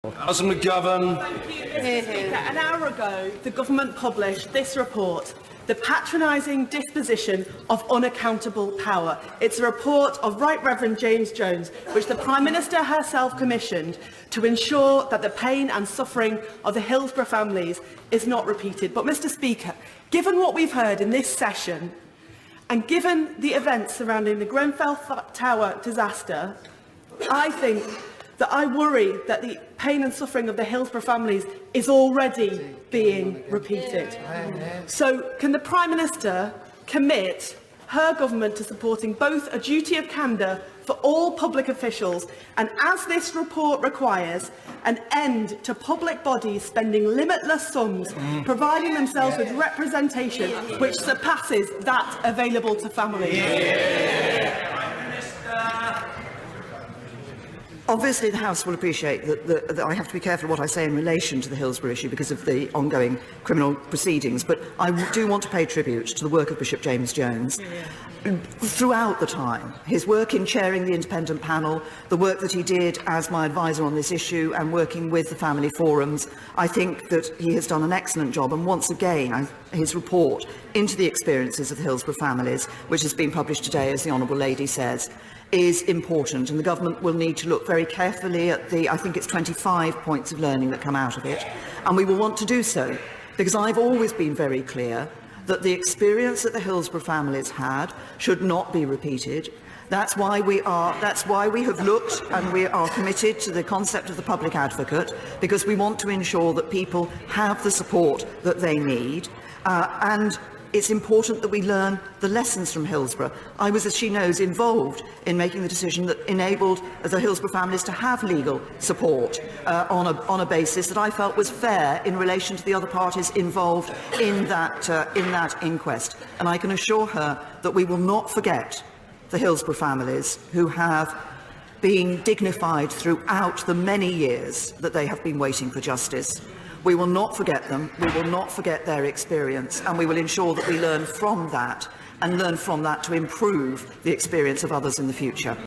Councillor McGovern. Thank you, Mr. Speaker. An hour ago, the government published this report, The Patronising Disposition of Unaccountable Power. It's a report of Right Reverend James Jones, which the Prime Minister herself commissioned to ensure that the pain and suffering of the Hillsborough families is not repeated. But, Mr. Speaker, given what we've heard in this session, and given the events surrounding the Grenfell Tower disaster, I think that I worry that the pain and suffering of the Hillsborough families is already being repeated. So can the Prime Minister commit her government to supporting both a duty of candour for all public officials and, as this report requires, an end to public bodies spending limitless sums providing themselves with representation which surpasses that available to families? Obviously, the House will appreciate that I have to be careful what I say in relation to the Hillsborough issue because of the ongoing criminal proceedings, but I do want to pay tribute to the work of Bishop James Jones. Throughout the time, his work in chairing the independent panel, the work that he did as my advisor on this issue and working with the family forums, I think that he has done an excellent job. And once again, his report into the experiences of the Hillsborough families, which has been published today, as the Honourable Lady says, is important, and the government will need to look very carefully at the, I think it's 25 points of learning that come out of it, and we will want to do so, because I've always been very clear that the experience that the Hillsborough families had should not be repeated. That's why we have looked and we are committed to the concept of the public advocate, because we want to ensure that people have the support that they need, and it's important that we learn the lessons from Hillsborough. I was, as she knows, involved in making the decision that enabled the Hillsborough families to have legal support on a basis that I felt was fair in relation to the other parties involved in that inquest. And I can assure her that we will not forget the Hillsborough families who have been dignified throughout the many years that they have been waiting for justice. We will not forget them, we will not forget their experience, and we will ensure that we learn from that and learn from that to improve the experience of others in the future.